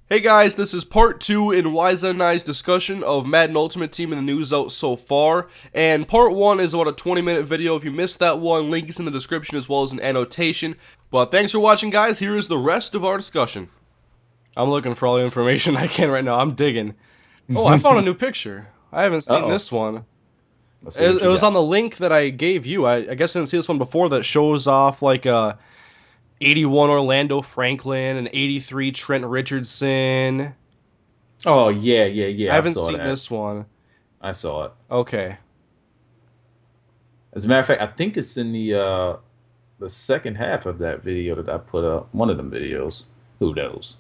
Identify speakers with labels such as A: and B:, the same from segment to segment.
A: Hey guys, this is part 2 in Wyza and I's discussion of Madden Ultimate Team and the news out so far, and part 1 is about a 20-minute video. If you missed that one, link is in the description as well as an annotation. But thanks for watching, guys. Here is the rest of our discussion. I'm looking for all the information I can right now. I'm digging. Oh, I found a new picture. I haven't seen
B: Uh-oh.
A: this one.
B: Let's see
A: It,
B: what
A: it
B: you
A: was
B: got.
A: on the link that I gave you. I guess I didn't see this one before that shows off like 81 Orlando Franklin and 83 Trent Richardson.
B: Oh, yeah,
A: I
B: yeah. I
A: haven't
B: saw
A: seen
B: that.
A: this one.
B: I saw it.
A: Okay.
B: As a matter of fact, I think it's in the second half of that video that I put up. One of them videos. Who knows?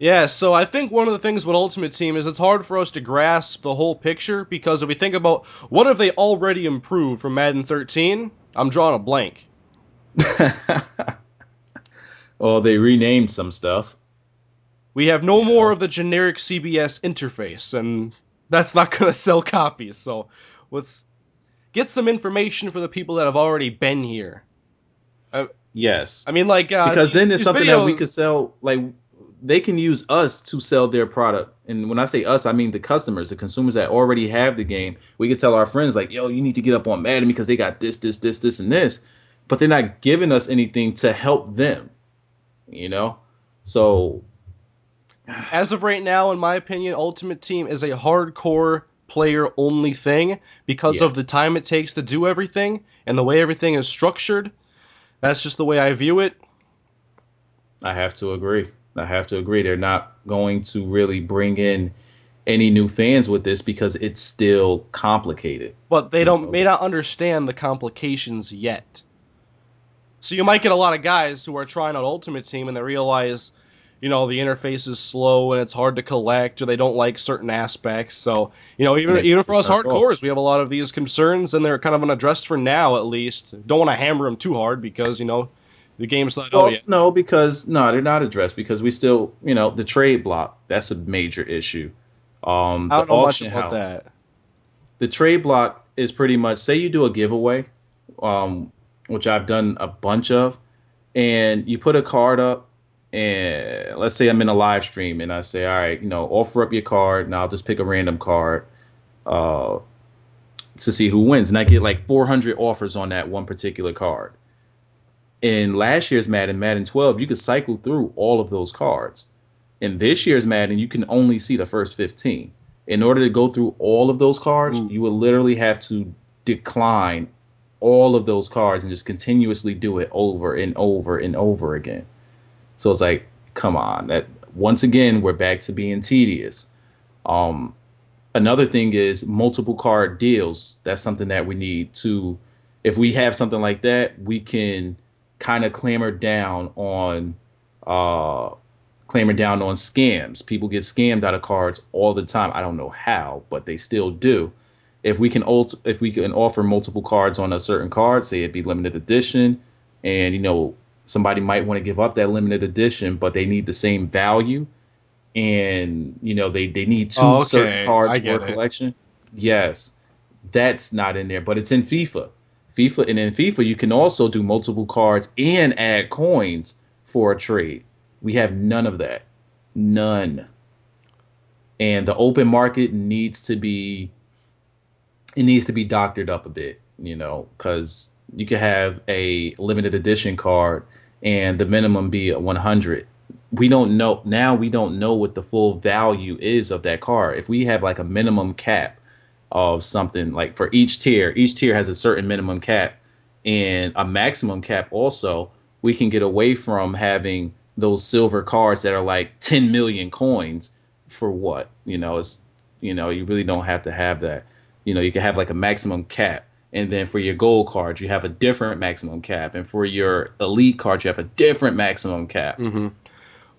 A: Yeah, so I think one of the things with Ultimate Team is it's hard for us to grasp the whole picture because if we think about what have they already improved from Madden 13, I'm drawing a blank.
B: Well, they renamed some stuff.
A: We have no
B: You
A: more
B: know.
A: of the generic CBS interface, and that's not going to sell copies. So let's get some information for the people that have already been here. I,
B: Yes.
A: I mean, like
B: Because then
A: these
B: it's
A: these
B: something that we could
A: videos.
B: sell. Like they can use us to sell their product. And when I say us, I mean the customers, the consumers that already have the game. We could tell our friends like, "Yo, you need to get up on Madden because they got this, and this." But they're not giving us anything to help them, you know? So,
A: As of right now, in my opinion, Ultimate Team is a hardcore player only thing because
B: yeah,
A: of the time it takes to do everything and the way everything is structured. That's just the way I view it.
B: I have to agree. I have to agree. They're not going to really bring in any new fans with this because it's still complicated.
A: But they
B: You
A: don't
B: know,
A: may not understand the complications yet. So you might get a lot of guys who are trying out Ultimate Team and they realize, the interface is slow and it's hard to collect or they don't like certain aspects. So,
B: and
A: even for
B: they
A: us
B: turned off.
A: hardcores, we have a lot of these concerns and they're kind of unaddressed for now at least. Don't want to hammer them too hard because, the game's not out
B: Well,
A: yet.
B: no, because no, they're not addressed because we still, the trade block, that's a major issue.
A: I
B: The
A: don't know much
B: auction
A: about
B: house,
A: that.
B: the trade block is pretty much say you do a giveaway, um, which I've done a bunch of, and you put a card up, and let's say I'm in a live stream and I say, all right, offer up your card, and I'll just pick a random card, uh, to see who wins, and I get like 400 offers on that one particular card. In last year's Madden 12, you could cycle through all of those cards. In this year's Madden, you can only see the first 15. In order to go through all of those cards,
A: Ooh.
B: you will literally have to decline all of those cards and just continuously do it over and over and over again. So it's like, come on. That once again, we're back to being tedious. Um, Another thing is multiple card deals. That's something that we need to, if we have something like that, we can kind of uh clamor down on scams. People get scammed out of cards all the time. I don't know how, but they still do. If we can offer multiple cards on a certain card, say it be limited edition, and somebody might want to give up that limited edition, but they need the same value, and they need two
A: Oh,
B: certain
A: okay.
B: cards
A: I
B: for a
A: get it.
B: collection. Yes, that's not in there, but it's in FIFA, and in FIFA you can also do multiple cards and add coins for a trade. We have none of that. None. And the open market needs to be doctored up a bit, because you could have a limited edition card and the minimum be a 100. We don't know now. We don't know what the full value is of that card. If we have like a minimum cap of something, like for each tier has a certain minimum cap and a maximum cap also, we can get away from having those silver cards that are like 10 million coins for what? You really don't have to have that. You can have like a maximum cap, and then for your gold cards you have a different maximum cap, and for your elite cards you have a different maximum cap.
A: hmm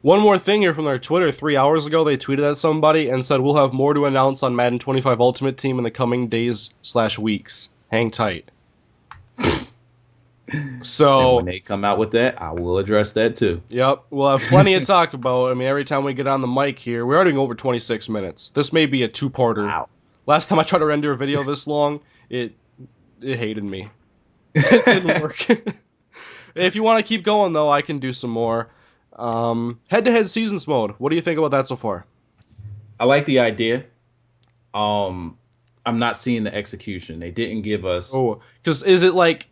A: One more thing here from their Twitter. 3 hours ago, they tweeted at somebody and said, "We'll have more to announce on Madden 25 Ultimate Team in the coming days/weeks. Hang tight."
B: And when
A: So,
B: they come out with that, I will address that too.
A: yep, we'll have plenty to talk about. I mean, every time we get on the mic here, we're already going over 26 minutes. This may be a two-parter.
B: Wow.
A: Last time I tried to render a video this long, it hated me. It didn't work. If you want to keep going, though, I can do some more. Head-to-head seasons mode. What do you think about that so far?
B: I like the idea. Um, I'm not seeing the execution. They didn't give us
A: Oh, because is it like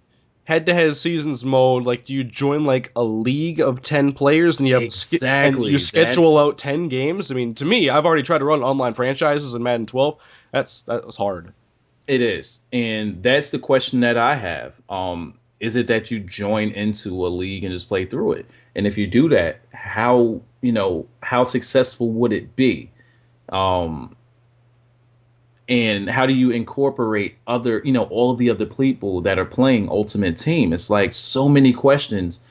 A: head-to-head seasons mode? Like, do you join like a league of 10 players and you have and you
B: exactly.
A: schedule
B: That's
A: out 10 games? I mean, to me, I've already tried to run online franchises in Madden 12. That was hard.
B: it is, and that's the question that I have. Is it that you join into a league and just play through it? And if you do that, how successful would it be? Um, and how do you incorporate other, all of the other people that are playing Ultimate Team? It's like so many questions.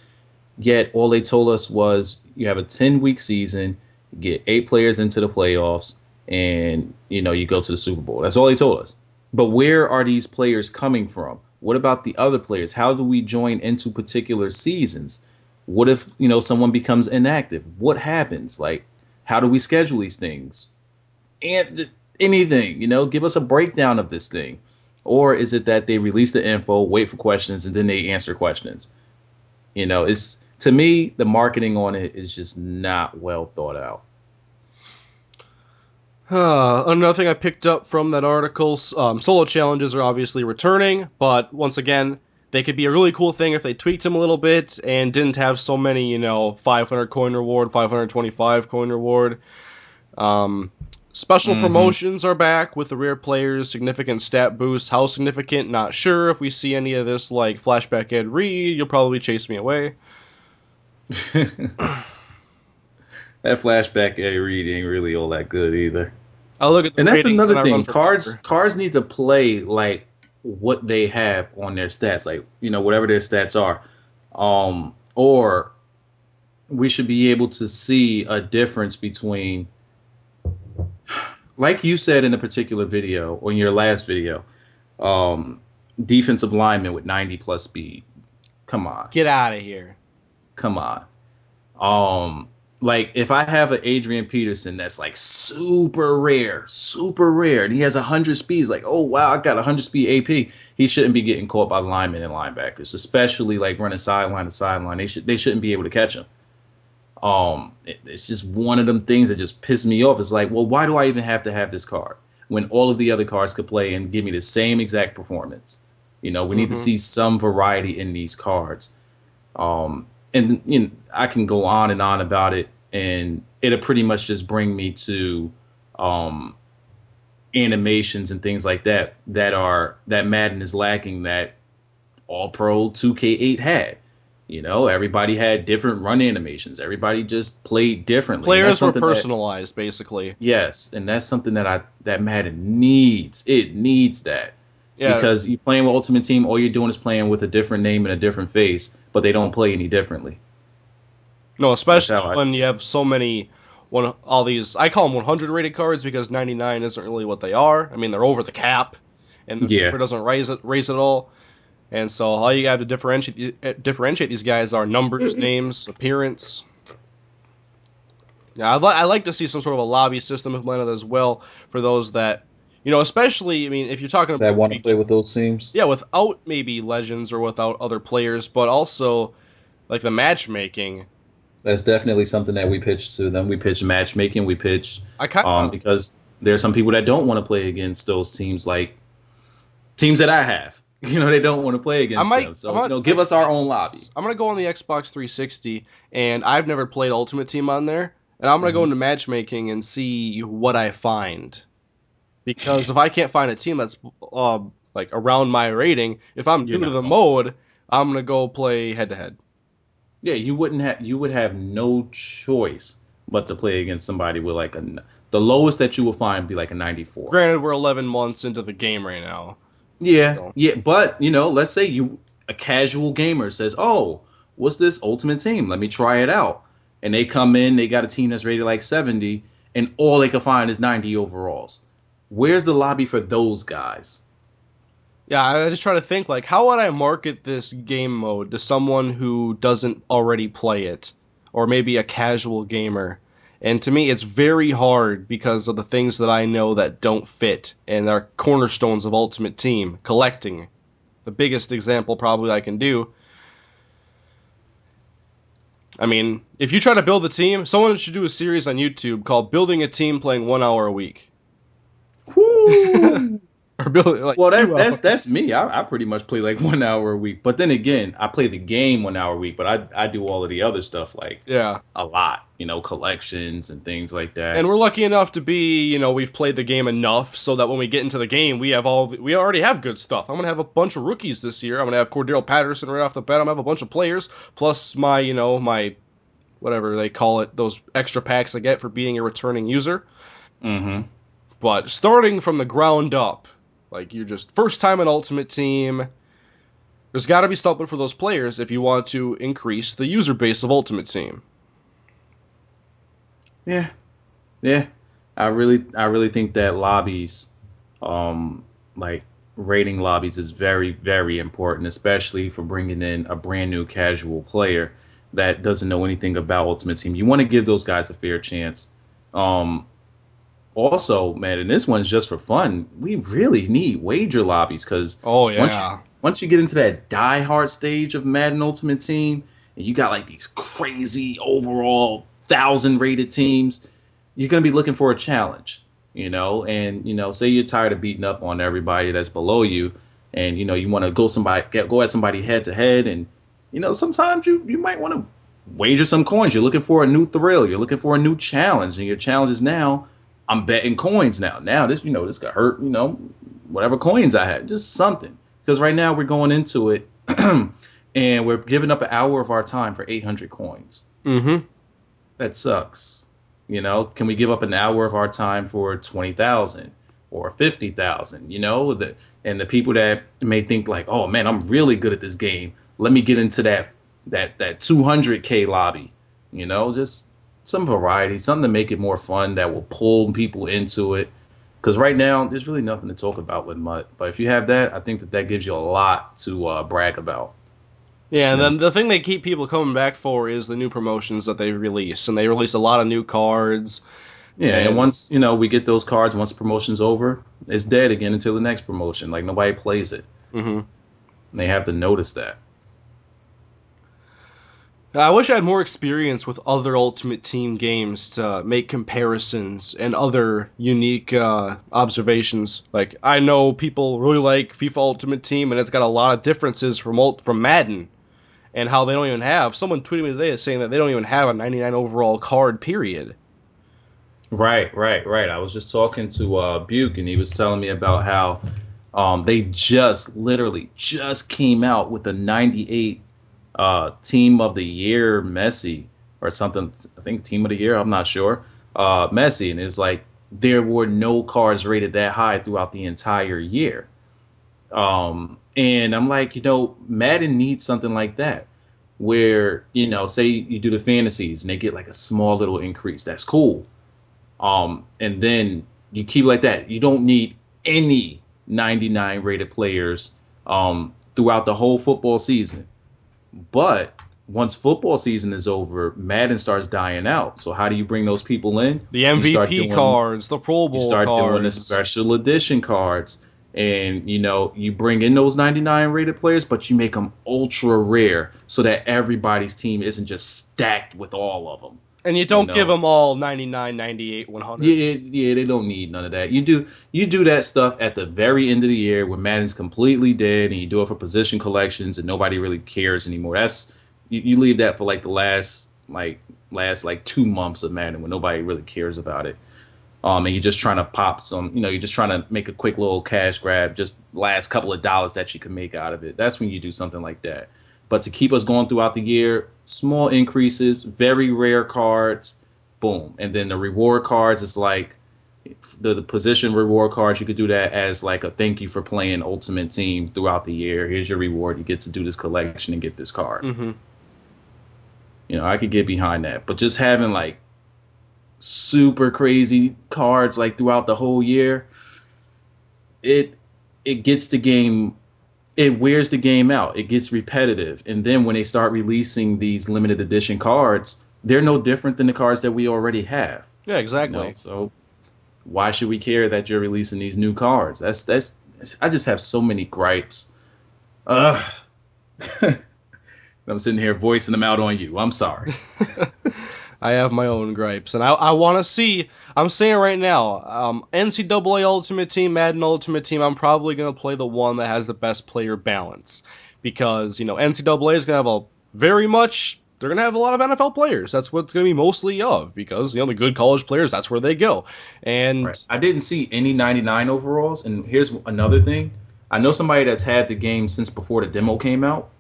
B: Yet all they told us was you have a 10-week season, you get 8 players into the playoffs, and you go to the Super Bowl. That's all they told us. But where are these players coming from? What about the other players? How do we join into particular seasons? What if, someone becomes inactive? What happens? Like, how do we schedule these things? And anything, give us a breakdown of this thing. Or is it that they release the info, wait for questions, and then they answer questions? It's, to me, the marketing on it is just not well thought out.
A: Another thing I picked up from that article, solo challenges are obviously returning, but once again, they could be a really cool thing if they tweaked them a little bit and didn't have so many, 500 coin reward, 525 coin reward. Um, Special
B: Hmm.
A: promotions are back with the rare players, significant stat boost. How significant? Not sure. If we see any of this like flashback Ed Reed, you'll probably chase me away.
B: That flashback A read ain't really all that good either.
A: I look at the
B: And that's
A: ratings
B: another
A: and I run
B: thing.
A: for
B: Cards
A: cover.
B: cards need to play like what they have on their stats, like whatever their stats are. Or we should be able to see a difference between, like you said in a particular video, or in your last video, um, defensive lineman with 90 plus speed. Come on,
A: Get out of here.
B: come on. Um, like if I have an Adrian Peterson that's like super rare, and he has 100 speeds, like, oh wow, I got 100 speed AP. He shouldn't be getting caught by linemen and linebackers, especially like running sideline to sideline. They shouldn't be able to catch him. It's just one of them things that just piss me off. It's like, well, why do I even have to have this card when all of the other cards could play and give me the same exact performance? We need to
A: Hmm.
B: see some variety in these cards. And I can go on and on about it, and it'll pretty much just bring me to um, animations and things like that Madden is lacking, that All Pro 2K8 had. Everybody had different run animations. Everybody just played differently, and that's
A: Players were
B: something that,
A: personalized, basically.
B: yes, and that's something that Madden needs. It needs that,
A: Yeah,
B: because you playing with Ultimate Team, all you're doing is playing with a different name and a different face, but they don't play any differently.
A: no,
B: That's
A: especially
B: how I.
A: when you have so many, all these. I call them 100 rated cards because 99 isn't really what they are. I mean, they're over the cap, and the
B: Yeah.
A: number doesn't raise it all. And so all you have to differentiate these guys are numbers, names, appearance. Yeah, I like to see some sort of a lobby system implemented as well for those that, especially. I mean, if you're talking about
B: That want to play with those teams.
A: yeah, without maybe legends or without other players, but also like the matchmaking.
B: That's definitely something that we pitched to them. We pitched matchmaking. We pitched
A: I kind of
B: because there are some people that don't want to play against those teams, like teams that I have. They don't want to play
A: I
B: against them.
A: might
B: So,
A: I
B: give us our own lobby.
A: I'm gonna go on the Xbox 360, and I've never played Ultimate Team on there, and I'm gonna go
B: Hmm.
A: into matchmaking and see what I find. Because if I can't find a team that's like around my rating, if I'm
B: You're
A: new to
B: not
A: the
B: going to.
A: mode, I'm gonna go play head to head.
B: Yeah, you would have no choice but to play against somebody with like the lowest that you will find be like a 94.
A: Granted, we're 11 months into the game right now,
B: Yeah,
A: so
B: yeah, but let's say a casual gamer says, "Oh, what's this Ultimate Team? Let me try it out." And they come in, they got a team that's rated like 70, and all they can find is 90 overalls. Where's the lobby for those guys?
A: yeah, I just try to think like how would I market this game mode to someone who doesn't already play it, or maybe a casual gamer. And to me, it's very hard because of the things that I know that don't fit and are cornerstones of Ultimate Team collecting. The biggest example probably I can do. I mean, if you try to build a team, someone should do a series on YouTube called "Building a Team Playing 1 Hour a Week,"
B: Whoo!
A: or building like
B: Well, that's
A: 2 hours.
B: me. I pretty much play like 1 hour a week. But then again, I play the game 1 hour a week, but I do all of the other stuff like
A: Yeah.
B: a lot, collections and things like that.
A: And we're lucky enough to be, we've played the game enough so that when we get into the game, we already have good stuff. I'm gonna have a bunch of rookies this year. I'm gonna have Cordero Patterson right off the bat. I'm gonna have a bunch of players plus my whatever they call it, those extra packs I get for being a returning user.
B: Mm-hmm.
A: But starting from the ground up, like you're just first time in Ultimate Team, there's got to be something for those players if you want to increase the user base of Ultimate Team.
B: Yeah, yeah. I really think that lobbies, like rating lobbies, is very, very important, especially for bringing in a brand new casual player that doesn't know anything about Ultimate Team. You want to give those guys a fair chance. Um, Also, man, and this one's just for fun. We really need wager lobbies because
A: Oh
B: once you
A: yeah.
B: once you get into that die-hard stage of Madden Ultimate Team, and you got like these crazy overall 1,000 rated teams, you're gonna be looking for a challenge, And say you're tired of beating up on everybody that's below you, and you want to go at somebody head to head, and sometimes you might want to wager some coins. You're looking for a new thrill. You're looking for a new challenge, and your challenge is now I'm betting coins now. Now this could hurt, whatever coins I had, just something. Because right now we're going into it and we're giving up an hour of our time for 800 coins.
A: Mm-hmm.
B: That sucks. Can we give up an hour of our time for 20,000 or 50,000? And the people that may think like, oh man, I'm really good at this game. Let me get into that 200K lobby. Just some variety, something to make it more fun that will pull people into it. Because right now, there's really nothing to talk about with MUT. But if you have that, I think that gives you a lot to brag about.
A: Yeah,
B: You
A: and
B: know?
A: then the thing they keep people coming back for is the new promotions that they release, and they release a lot of new cards.
B: Yeah, and
A: And
B: once we get those cards, once the promotion's over, it's dead again until the next promotion. Like nobody plays it.
A: mhm.
B: And they have to notice that.
A: I wish I had more experience with other Ultimate Team games to make comparisons and other unique observations. Like I know people really like FIFA Ultimate Team, and it's got a lot of differences from Madden, and how they don't even have. Someone tweeted me today saying that they don't even have a 99 overall card. Period.
B: Right, right, right. I was just talking to Buke, and he was telling me about how they just literally just came out with a 98 team of the year Messi or something. I think team of the year. I'm not sure. Messi, and it's like there were no cards rated that high throughout the entire year. And I'm like, Madden needs something like that, where say you do the fantasies and they get like a small little increase. That's cool. And then you keep it like that. You don't need any 99 rated players throughout the whole football season. But once football season is over, Madden starts dying out. So how do you bring those people in?
A: The
B: You start
A: MVP
B: doing
A: cards, the Pro
B: you
A: Bowl
B: start doing the
A: cards.
B: special edition cards, and you bring in those 99 rated players, but you make them ultra rare so that everybody's team isn't just stacked with all of them.
A: And you
B: You
A: don't give
B: know,
A: them all 99, 98, 100.
B: yeah, yeah, they don't need none of that. You do that stuff at the very end of the year when Madden's completely dead, and you do it for position collections, and nobody really cares anymore. You leave that for like the last like 2 months of Madden when nobody really cares about it. And you're just trying to pop some, you're just trying to make a quick little cash grab, just last couple of dollars that you can make out of it. That's when you do something like that. But to keep us going throughout the year, small increases, very rare cards, boom. And then the reward cards is like the position reward cards. You could do that as like a thank you for playing Ultimate Team throughout the year. Here's your reward. You get to do this collection and get this card.
A: Mm-hmm.
B: I could get behind that. But just having like super crazy cards like throughout the whole year, it gets the game, it wears the game out. It gets repetitive. And then when they start releasing these limited edition cards, they're no different than the cards that we already have.
A: Yeah, exactly.
B: So why should we care that you're releasing these new cards? That's I just have so many gripes. Ugh. I'm sitting here voicing them out on you. I'm sorry.
A: I have my own gripes, and I want to see. I'm saying right now, NCAA Ultimate Team, Madden Ultimate Team. I'm probably gonna play the one that has the best player balance, because NCAA is gonna have a very much. They're gonna have a lot of NFL players. That's what it's gonna be mostly of, because the good college players. That's where they go, and
B: Right. I didn't see any 99 overalls. And here's another thing. I know somebody that's had the game since before the demo came out,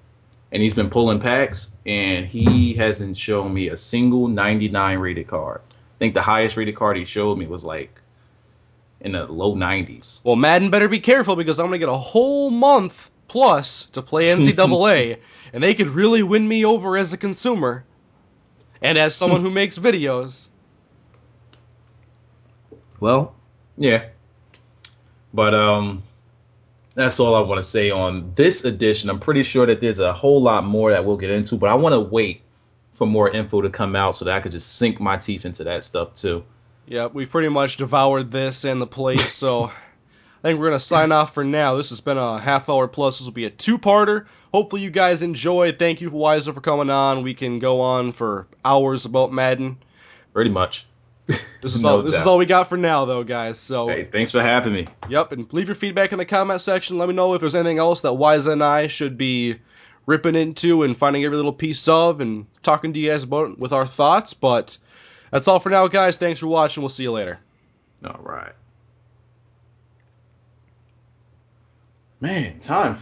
B: and he's been pulling packs, and he hasn't shown me a single 99 rated card. I think the highest rated card he showed me was like in the low 90s.
A: well, Madden better be careful, because I'm gonna get a whole month plus to play NCAA, and they could really win me over as a consumer and as someone who makes videos.
B: Well, yeah. But that's all I want to say on this edition. I'm pretty sure that there's a whole lot more that we'll get into, but I want to wait for more info to come out so that I could just sink my teeth into that stuff too.
A: Yeah, we've pretty much devoured this and the plate, so I think we're going to sign off for now. This has been a half hour plus. This will be a two-parter. Hopefully you guys enjoy. Thank you, Wyza, for coming on. We can go on for hours about Madden.
B: Pretty much.
A: This is all we got for now, though, guys. So,
B: hey, thanks for having me.
A: Yep, and leave your feedback in the comment section. Let me know if there's anything else that Wyza and I should be ripping into and finding every little piece of and talking to you guys about with our thoughts. But that's all for now, guys. Thanks for watching. We'll see you later.
B: All right. Man, time